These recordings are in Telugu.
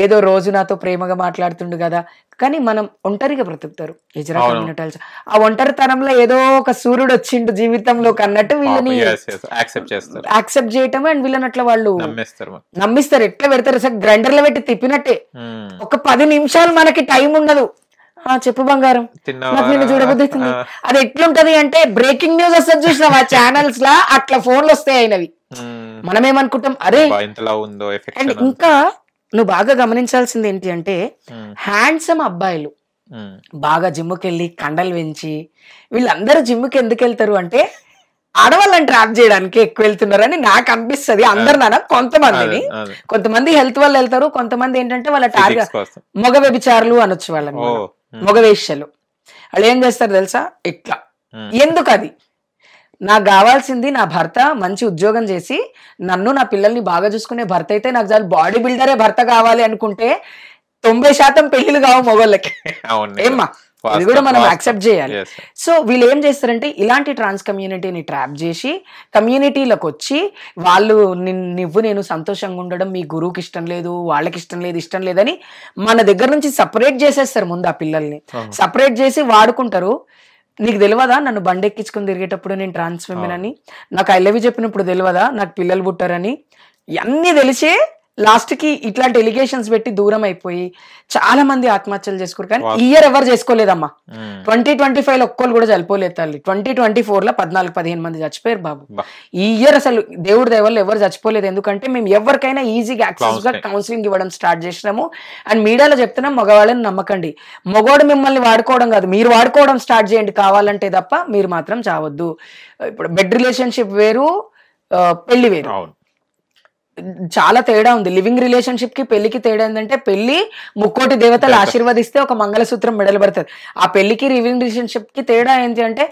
ఏదో రోజు నాతో ప్రేమగా మాట్లాడుతుండు కదా, కానీ మనం ఒంటరిగా బ్రతుకుతారు ఎజరా కమ్యూనిటీ. ఆ ఒంటరితనంలో ఏదో ఒక సూర్యుడు వచ్చిండు జీవితంలోకి అన్నట్టు వీళ్ళని యాక్సెప్ట్ చేయటం, అండ్ వీళ్ళని అట్లా వాళ్ళు నమ్మిస్తారు. ఎట్లా పెడతారు సార్, గ్రైండర్ లో పెట్టి తిప్పినట్టే. ఒక 10 నిమిషాలు మనకి టైం ఉండదు. చెప్పు బంగారం, నాకు నిన్ను చూడబోతుంది. అది ఎట్లుంటది అంటే బ్రేకింగ్ న్యూస్ వస్తుంది చూసినాం ఆ ఛానల్స్ లా, అట్లా ఫోన్లు వస్తాయి అయినవి. మనం ఏమనుకుంటాం, అరే. అండ్ ఇంకా నువ్వు బాగా గమనించాల్సింది ఏంటి అంటే, హ్యాండ్సమ్ అబ్బాయిలు బాగా జిమ్కి వెళ్ళి కండలు పెంచి, వీళ్ళందరూ జిమ్కి ఎందుకు వెళ్తారు అంటే ఆడవాళ్ళని ట్రాప్ చేయడానికి ఎక్కువ వెళ్తున్నారని నాకు అనిపిస్తుంది. అందరు నాన్న కొంతమంది హెల్త్ వల్ల వెళ్తారు, కొంతమంది ఏంటంటే వాళ్ళ టార్గెట్ మగ వ్యభిచారులు అనొచ్చు వాళ్ళని, మగ వేశ్యలు. వాళ్ళు ఏం చేస్తారు తెలుసా, ఇట్లా. ఎందుకు అది? నాకు కావాల్సింది నా భర్త మంచి ఉద్యోగం చేసి నన్ను నా పిల్లల్ని బాగా చూసుకునే భర్త అయితే నాకు చాలు. బాడీ బిల్డరే భర్త కావాలి అనుకుంటే 90% పెళ్లిలు కావు మొగోళ్ళకి. ఏమ్మా, ఇది కూడా మనం యాక్సెప్ట్ చేయాలి. సో వీళ్ళు ఏం చేస్తారంటే ఇలాంటి ట్రాన్స్ కమ్యూనిటీని ట్రాప్ చేసి కమ్యూనిటీలకు వచ్చి వాళ్ళు నేను సంతోషంగా ఉండడం మీ గురువుకి ఇష్టం లేదు, వాళ్ళకి ఇష్టం లేదని మన దగ్గర నుంచి సపరేట్ చేసేస్తారు. ముందు ఆ పిల్లల్ని సపరేట్ చేసి వాడుకుంటారు. నీకు తెలియదా నన్ను బండి ఎక్కించుకుని తిరిగేటప్పుడు నేను ట్రాన్స్ విమెన్ అని, నాకు ఐ లవ్ యూ చెప్పినప్పుడు తెలియదా నాకు పిల్లలు పుట్టారని? అన్నీ తెలిసే లాస్ట్ కి ఇట్లాంటి ఎలిగేషన్స్ పెట్టి దూరం అయిపోయి చాలా మంది ఆత్మహత్యలు చేసుకోరు. కానీ ఈ ఇయర్ ఎవరు చేసుకోలేదమ్మా. 2025 లో ఒక్కళ్ళు కూడా చనిపోలేదు తల్లి. 2024 లో 14-15 మంది చచ్చిపోయారు బాబు. ఈ ఇయర్ అసలు దేవుడి దయవల్ల ఎవరు చచ్చిపోలేదు. ఎందుకంటే మేము ఎవరికైనా ఈజీగా యాక్సెస్ గా కౌన్సిలింగ్ ఇవ్వడం స్టార్ట్ చేసినాము. అండ్ మీడియాలో చెప్తున్నాం, మగవాళ్ళని నమ్మకండి. మగవాడు మిమ్మల్ని వాడుకోవడం కాదు, మీరు వాడుకోవడం స్టార్ట్ చేయండి కావాలంటే తప్ప మీరు మాత్రం చావద్దు. ఇప్పుడు బెడ్ రిలేషన్షిప్ వేరు, పెళ్లి వేరు, చాలా తేడా ఉంది. లివింగ్ రిలేషన్షిప్ కి పెళ్లికి తేడా ఏంటంటే, పెళ్లి ముక్కోటి దేవతలు ఆశీర్వదిస్తే ఒక మంగళసూత్రం మెడలు పడుతుంది. ఆ పెళ్లికి లివింగ్ రిలేషన్షిప్ కి తేడా ఏంటి అంటే,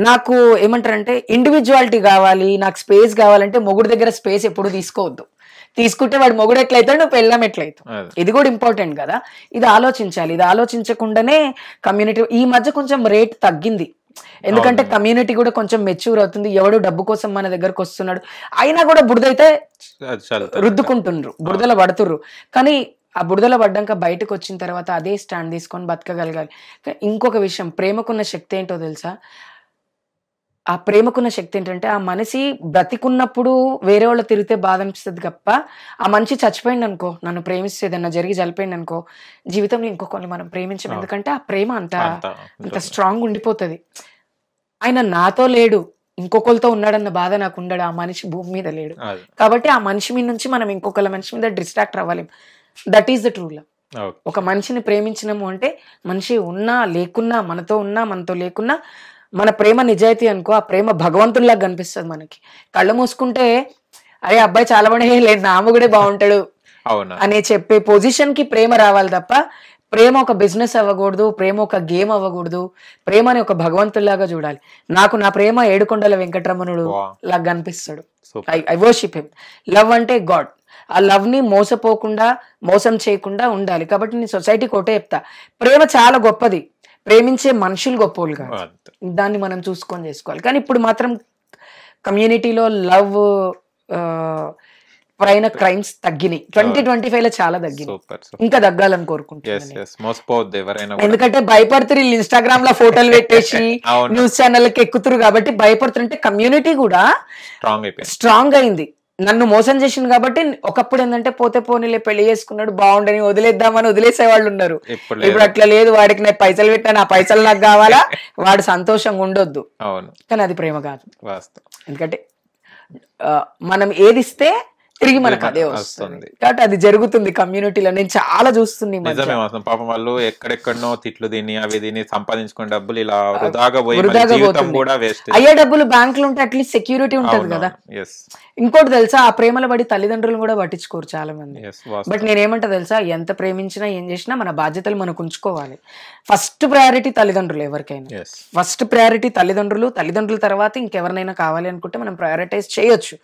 నాకు ఏమంటారంటే ఇండివిజువాలిటీ కావాలి, నాకు స్పేస్ కావాలంటే మొగుడు దగ్గర స్పేస్ ఎప్పుడు తీసుకోవద్దు. తీసుకుంటే వాడు మొగుడు ఎట్లయితాడు, నువ్వు పెళ్ళాం ఎట్లయితావు. ఇది కూడా ఇంపార్టెంట్ కదా. ఇది ఆలోచించాలి. ఇది ఆలోచించకుండానే కమ్యూనిటీ ఈ మధ్య కొంచెం రేట్ తగ్గింది. ఎందుకంటే కమ్యూనిటీ కూడా కొంచెం మెచ్యూర్ అవుతుంది. ఎవడు డబ్బు కోసం మన దగ్గరకు వస్తున్నాడు అయినా కూడా బురదైతే రుద్దుకుంటుండ్రు, బురదలో పడుతుర్రు. కానీ ఆ బురదలో పడ్డాక బయటకు వచ్చిన తర్వాత అదే స్టాండ్ తీసుకొని బతకగలగాలి. ఇంకొక విషయం, ప్రేమకున్న శక్తి ఏంటో తెలుసా? ఆ ప్రేమకున్న శక్తి ఏంటంటే, ఆ మనిషి బ్రతికున్నప్పుడు వేరే వాళ్ళు తిరిగితే బాధ అనిపిస్తుంది తప్ప, ఆ మనిషి చచ్చిపోయింది అనుకో, నన్ను ప్రేమిస్తే ఏదన్నా జరిగి చనిపోయింది అనుకో, జీవితంలో ఇంకొకరిని మనం ప్రేమించం. ఎందుకంటే ఆ ప్రేమ అంత స్ట్రాంగ్ ఉండిపోతుంది. ఆయన నాతో లేడు, ఇంకొకరితో ఉన్నాడన్న బాధ నాకు ఉండడు. ఆ మనిషి భూమి మీద లేడు కాబట్టి ఆ మనిషి మీద నుంచి మనం ఇంకొకళ్ళ మనిషి మీద డిస్ట్రాక్ట్ అవ్వాలి. That is the true love. ఒక మనిషిని ప్రేమించినాము అంటే, మనిషి ఉన్నా లేకున్నా, మనతో ఉన్నా మనతో లేకున్నా, మన ప్రేమ నిజాయితీ అనుకో, ఆ ప్రేమ భగవంతుల్లాగా కనిపిస్తుంది మనకి. కళ్ళు మూసుకుంటే అరే అబ్బాయి చాలా పడే లేదు, నా అమ్మగుడే బాగుంటాడు అనే చెప్పే పొజిషన్ కి ప్రేమ రావాలి తప్ప, ప్రేమ ఒక బిజినెస్ అవ్వకూడదు, ప్రేమ ఒక గేమ్ అవ్వకూడదు. ప్రేమని ఒక భగవంతుల్లాగా చూడాలి. నాకు నా ప్రేమ ఏడుకొండల వెంకటరమణుడు లాగా కనిపిస్తాడు. I worship him. లవ్ అంటే గాడ్. ఆ లవ్ ని మోసపోకుండా, మోసం చేయకుండా ఉండాలి. కాబట్టి నేను సొసైటీకి ఒకటే చెప్తా, ప్రేమ చాలా గొప్పది, ప్రేమించే మనుషులు గొప్పోళ్ళు కాదు. దాన్ని మనం చూసుకొని చేసుకోవాలి. కానీ ఇప్పుడు మాత్రం కమ్యూనిటీలో లవ్ పైన క్రైమ్స్ తగ్గినాయి. 2025 లో చాలా తగ్గినాయి. ఇంకా తగ్గాలని కోరుకుంటున్నాను. ఎందుకంటే భయపడుతున్నారు, ఇన్స్టాగ్రామ్ లో ఫోటోలు పెట్టేసి న్యూస్ ఛానల్ కి ఎక్కుతురు కాబట్టి భయపడుతుంటే కమ్యూనిటీ కూడా స్ట్రాంగ్ అయింది. నన్ను మోసం చేసింది కాబట్టి ఒకప్పుడు ఏంటంటే పోతే పోనీలే పెళ్లి చేసుకున్నాడు బాగుండని వదిలేద్దామని వదిలేసే వాళ్ళు ఉన్నారు. ఇప్పుడు అట్లా లేదు, వాడికి నేను పైసలు పెట్టాను, ఆ పైసలు నాకు కావాలా, వాడు సంతోషంగా ఉండొద్దు. కానీ అది ప్రేమ కాదు. ఎందుకంటే మనం ఏది ఇస్తే తిరిగి మనకు అదే వస్తుంది. కాబట్టి అది జరుగుతుంది కమ్యూనిటీలో. నేను చాలా చూస్తున్నాను. పాపం వాళ్ళు ఎక్కడెక్కడనో తిట్లు తిని అవి తిని సంపాదించుకునే డబ్బులు ఇలా వృధాగా పోయి అయ్యే డబ్బులు బ్యాంక్ లో ఉంటే అట్లీస్ట్ సెక్యూరిటీ ఉంటది కదా. ఇంకోటి తెలుసా, ఆ ప్రేమలో పడి తల్లిదండ్రులు కూడా పట్టించుకోరు చాలా మంది. బట్ నేనేమంటా తెలుసా, ఎంత ప్రేమించినా ఏం చేసినా మన బాధ్యతలు మనకు ఉంచుకోవాలి. ఫస్ట్ ప్రయారిటీ తల్లిదండ్రులు. ఎవరికైనా ఫస్ట్ ప్రయారిటీ తల్లిదండ్రులు. తల్లిదండ్రుల తర్వాత ఇంకెవరినైనా కావాలి అనుకుంటే మనం ప్రయారిటైజ్ చేయొచ్చు.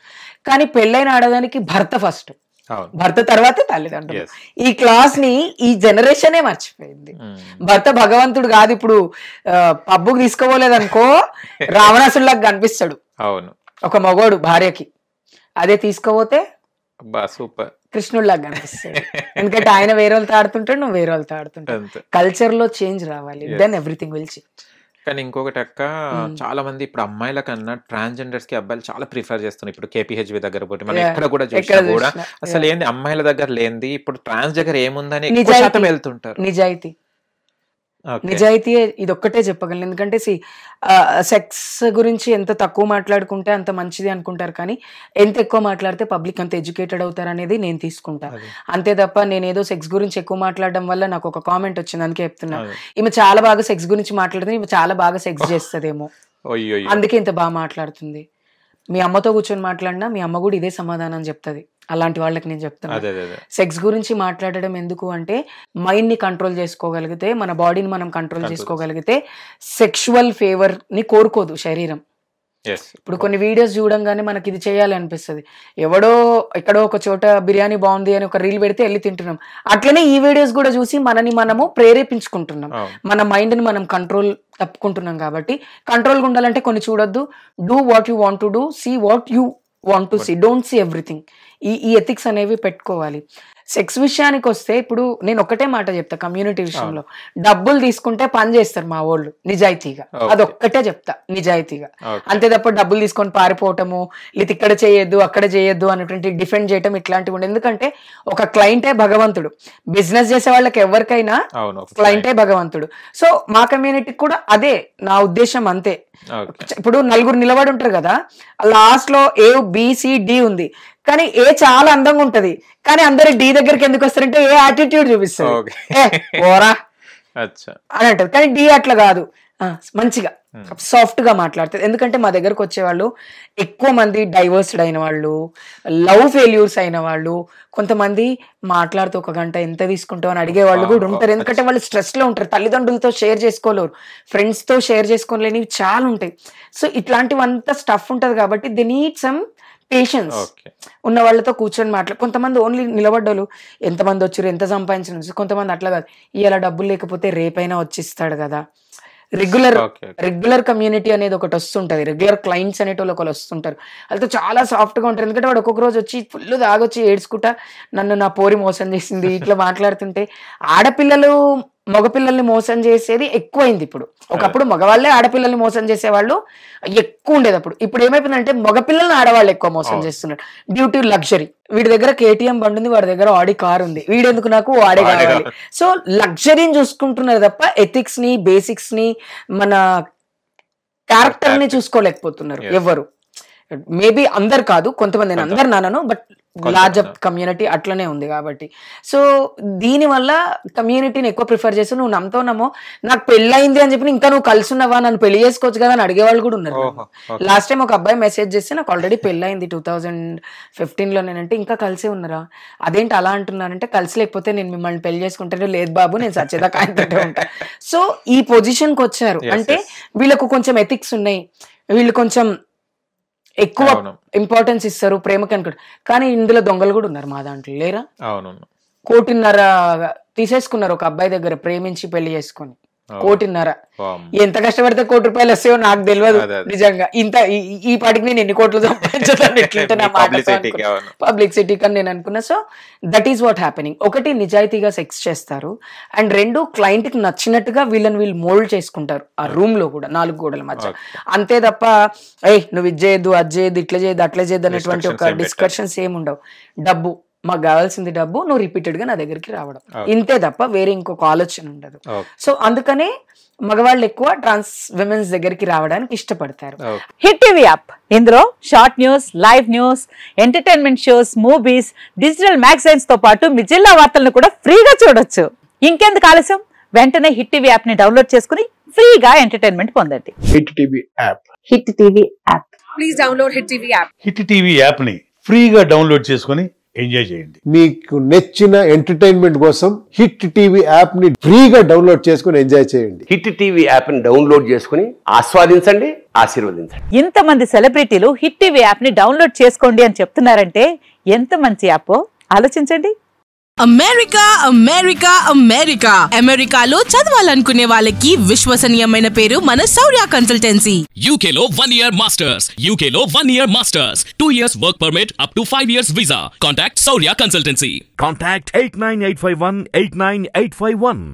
కానీ పెళ్ళైన ఆడదానికి భర్త ఫస్ట్, భర్త తర్వాతే తల్లిదండ్రులు. ఈ క్లాస్ ని ఈ జనరేషనే మర్చిపోయింది. భర్త భగవంతుడు కాదు. ఇప్పుడు పబ్బుకు తీసుకోపోలేదనుకో రావణాసుడిలాగా కనిపిస్తాడు ఒక మగోడు భార్యకి. అదే తీసుకోపోతే కృష్ణుడిలాగా కనిపిస్తాడు. ఎందుకంటే ఆయన వేరే వాళ్ళతో ఆడుతుంటాడు, నువ్వు వేరే వాళ్ళతో ఆడుతుంటాడు. కల్చర్ లో చేంజ్ రావాలి, దెన్ ఎవ్రీథింగ్ విల్ చేంజ్. కానీ ఇంకొకటి అక్క, చాలా మంది ఇప్పుడు అమ్మాయిల కన్నా ట్రాన్స్జెండర్స్ కి అబ్బాయిలు చాలా ప్రిఫర్ చేస్తున్నారు. ఇప్పుడు KPHB దగ్గర పోటీ మనం ఎక్కడ కూడా చూసినా కూడా అసలు ఏంది అమ్మాయిల దగ్గర లేనిది ఇప్పుడు ట్రాన్స్ దగ్గర ఏముందని ఎక్కువ శాతం వెళ్తుంటారు. నిజాయితీ ఇది ఒక్కటే చెప్పగలను. ఎందుకంటే సెక్స్ గురించి ఎంత తక్కువ మాట్లాడుకుంటే అంత మంచిది అనుకుంటారు, కానీ ఎంత ఎక్కువ మాట్లాడితే పబ్లిక్ అంత ఎడ్యుకేటెడ్ అవుతారు అనేది నేను తీసుకుంటా. అంతే తప్ప నేనేదో సెక్స్ గురించి ఎక్కువ మాట్లాడడం వల్ల నాకు ఒక కామెంట్ వచ్చింది, అందుకే చెప్తున్నా, ఈమె చాలా బాగా సెక్స్ గురించి మాట్లాడుతుంది, ఈమె చాలా బాగా సెక్స్ చేస్తుందేమో అందుకే ఇంత బాగా మాట్లాడుతుంది. మీ అమ్మతో కూర్చొని మాట్లాడినా మీ అమ్మ కూడా ఇదే సమాధానం చెప్తుంది. అలాంటి వాళ్ళకి నేను చెప్తాను, సెక్స్ గురించి మాట్లాడడం ఎందుకు అంటే మైండ్ ని కంట్రోల్ చేసుకోగలిగితే, మన బాడీని మనం కంట్రోల్ చేసుకోగలిగితే సెక్షువల్ ఫేవర్ ని కోరుకోదు శరీరం. ఇప్పుడు కొన్ని వీడియోస్ చూడంగానే మనకి ఇది చేయాలి అనిపిస్తుంది. ఎవడో ఎక్కడో ఒక చోట బిర్యానీ బాగుంది అని ఒక రీల్ పెడితే వెళ్ళి తింటున్నాం. అట్లనే ఈ వీడియోస్ కూడా చూసి మనము ప్రేరేపించుకుంటున్నాం, మన మైండ్ ని మనం కంట్రోల్ తప్పుకుంటున్నాం. కాబట్టి కంట్రోల్గా ఉండాలంటే కొన్ని చూడొద్దు. Do what you want to do, see what you want to see, don't see everything. ఈ ఎథిక్స్ అనేవి పెట్టుకోవాలి. సెక్స్ విషయానికి వస్తే ఇప్పుడు నేను ఒకటే మాట చెప్తా, కమ్యూనిటీ విషయంలో డబ్బులు తీసుకుంటే పని చేస్తారు మా వాళ్ళు నిజాయితీగా, అదొక్కటే చెప్తా నిజాయితీగా. అంతే తప్ప డబ్బులు తీసుకొని పారిపోవటము, లేదా ఇక్కడ చేయొద్దు అక్కడ చేయొద్దు అనేటువంటి డిఫెండ్ చేయటం ఇట్లాంటివి ఉండదు. ఎందుకంటే ఒక క్లయింటే భగవంతుడు, బిజినెస్ చేసే వాళ్ళకి ఎవరికైనా క్లయింటే భగవంతుడు. సో మా కమ్యూనిటీకి కూడా అదే నా ఉద్దేశం, అంతే. ఇప్పుడు నలుగురు నిలబడి ఉంటారు కదా, లాస్ట్ లో ABCD ఉంది, కానీ ఏ చాలా అందంగా ఉంటది, కానీ అందరు D దగ్గరికి ఎందుకు వస్తారంటే ఏ యాటిట్యూడ్ చూపిస్తారు, ఓరా అని అంటారు. కానీ D అట్లా కాదు, మంచిగా సాఫ్ట్ గా మాట్లాడుతుంది. ఎందుకంటే మా దగ్గరకు వచ్చేవాళ్ళు ఎక్కువ మంది డైవర్స్డ్ అయిన వాళ్ళు, లవ్ ఫెయిల్యూర్స్ అయిన వాళ్ళు, కొంతమంది మాట్లాడుతూ ఒక గంట ఎంత తీసుకుంటావు అని అడిగే వాళ్ళు కూడా ఉంటారు. ఎందుకంటే వాళ్ళు స్ట్రెస్ లో ఉంటారు, తల్లిదండ్రులతో షేర్ చేసుకోలేరు, ఫ్రెండ్స్ తో షేర్ చేసుకోలేనివి చాలా ఉంటాయి. సో ఇట్లాంటివంతా స్టఫ్ ఉంటది కాబట్టి దే నీడ్ సమ్ పేషెన్స్ ఉన్న వాళ్ళతో కూర్చొని మాట్లాడు. కొంతమంది ఓన్లీ నిలబడ్డోళ్ళు ఎంతమంది వచ్చారు ఎంత సంపాదించిన, కొంతమంది అట్లా కాదు, ఇలా డబ్బులు లేకపోతే రేపైనా వచ్చిస్తాడు కదా. రెగ్యులర్ కమ్యూనిటీ అనేది ఒకటి వస్తుంటది, రెగ్యులర్ క్లయింట్స్ అనేటోళ్ళు ఒకళ్ళు వస్తుంటారు, వాళ్ళతో చాలా సాఫ్ట్ గా ఉంటారు. ఎందుకంటే వాడు ఒక్కొక్క రోజు వచ్చి ఫుల్ దాగొచ్చి ఏడ్చుకుంటా నన్ను నా పోరి మోసం చేసింది ఇట్లా మాట్లాడుతుంటే, ఆడపిల్లలు మగపిల్లల్ని మోసం చేసేది ఎక్కువైంది ఇప్పుడు. ఒకప్పుడు మగవాళ్ళే ఆడపిల్లల్ని మోసం చేసేవాళ్ళు ఎక్కువ ఉండేది. ఇప్పుడు ఏమైపోయిందంటే మగపిల్లల్ని ఆడవాళ్ళు ఎక్కువ మోసం చేస్తున్నారు డ్యూ టు లగ్జరీ. వీడి దగ్గర KTM బండి ఉంది, వాడి దగ్గర ఆడి కార్ ఉంది, వీడెందుకు నాకు వాడే కావాలి. సో లగ్జరీని చూసుకుంటున్నారు తప్ప ఎథిక్స్ ని, బేసిక్స్ ని, మన క్యారెక్టర్ ని చూసుకోలేకపోతున్నారు ఎవరు. మేబీ అందరు కాదు, కొంతమంది, నేను అందరు నానను, బట్ లార్జ్ కమ్యూనిటీ అట్లనే ఉంది. కాబట్టి సో దీనివల్ల కమ్యూనిటీని ఎక్కువ ప్రిఫర్ చేసి, నువ్వు నమ్మో నాకు పెళ్ళయింది అని చెప్పి ఇంకా నువ్వు కలిసి ఉన్నావా, నన్ను పెళ్లి చేసుకోవచ్చు కదా అని అడిగే వాళ్ళు కూడా ఉన్నారు. లాస్ట్ టైం ఒక అబ్బాయి మెసేజ్ చేస్తే నాకు ఆల్రెడీ పెళ్ళయింది 2015లో, నేనంటే ఇంకా కలిసే ఉన్నారా, అదేంటి అలా అంటున్నానంటే, కలిసి లేకపోతే నేను మిమ్మల్ని పెళ్లి చేసుకుంటాను, లేదు బాబు నేను సచ్చేదాకా ఆయనతోటే ఉంటా. సో ఈ పొజిషన్కి వచ్చారు అంటే వీళ్ళకు కొంచెం ఎథిక్స్ ఉన్నాయి, వీళ్ళు కొంచెం ఎక్కువ ఇంపార్టెన్స్ ఇస్తారు ప్రేమకి అనుకుంటారు. కానీ ఇందులో దొంగలు కూడా ఉన్నారు మా దాంట్లో, లేరా? 1.5 కోటి తీసేసుకున్నారు ఒక అబ్బాయి దగ్గర ప్రేమించి పెళ్లి చేసుకుని. 1.5 కోటి. ఎంత కష్టపడితే 1 కోటి రూపాయలు వస్తాయో నాకు తెలియదు నిజంగా. ఇంత ఈ పాటికి నేను ఎన్ని కోట్లు సంపాదించాను పబ్లిసిటీ కని నేను అనుకున్నా. So that is what happening. ఒకటి, నిజాయితీగా సెక్స్ చేస్తారు, అండ్ 2 క్లయింట్ కి నచ్చినట్టుగా వీళ్ళు మోల్డ్ చేసుకుంటారు ఆ రూమ్ లో కూడా, 4 గోడల మధ్య. అంతే తప్ప నువ్వు ఇది చేయొద్దు, అది చేయొద్దు, ఇట్లా చేయొద్దు, అట్లా చేయొద్దు అనేటువంటి ఒక డిస్కషన్స్ ఏమి ఉండవు. డబ్బు, మాకు కావాల్సింది డబ్బు, నువ్వు రిపీటెడ్ గా నా దగ్గరికి రావడం, ఇంతే తప్ప వేరే ఇంకొక ఆలోచన ఉండదు. సో అందుకనే మగవాళ్ళు ఎక్కువ ట్రాన్స్ విమెన్స్ దగ్గరికి రావడానికి ఇష్టపడతారు. హిట్ టీవీ యాప్, ఇందులో short news, live news, entertainment shows, movies, digital magazines తో పాటు మీ జిల్లా వార్తలను కూడా ఫ్రీగా చూడొచ్చు. ఇంకెందుకు ఆలస్యం, వెంటనే హిట్ టీవీ యాప్ ని డౌన్లోడ్ చేసుకుని ఫ్రీగా ఎంటర్టైన్మెంట్ పొందండి. Hit TV app, hit TV app, please download hit TV app. Hit TV app ని ఫ్రీగా డౌన్లోడ్ చేసుకుని ఎంజాయ్ చేయండి. మీకు నచ్చిన ఎంటర్టైన్మెంట్ కోసం హిట్ టీవీ యాప్ ని ఫ్రీగా డౌన్లోడ్ చేసుకుని ఎంజాయ్ చేయండి. హిట్ టీవీ యాప్ ని డౌన్లోడ్ చేసుకుని ఆస్వాదించండి, ఆశీర్వదించండి. ఇంతమంది సెలబ్రిటీలు హిట్ టీవీ యాప్ ని డౌన్లోడ్ చేసుకోండి అని చెప్తున్నారంటే ఎంత మంచి యాప్ ఆలోచించండి. అమెరికా అమెరికా అమెరికా అమెరికాలో చదవాలనుకునే వాళ్ళకి విశ్వసనీయమైన పేరు మన శౌర్య కన్సల్టెన్సీ. UK లో 1 year masters, UK లో 1 year masters, 2 years work permit up to 5 years visa. Contact Shaurya Consultancy. Contact 89851 89851.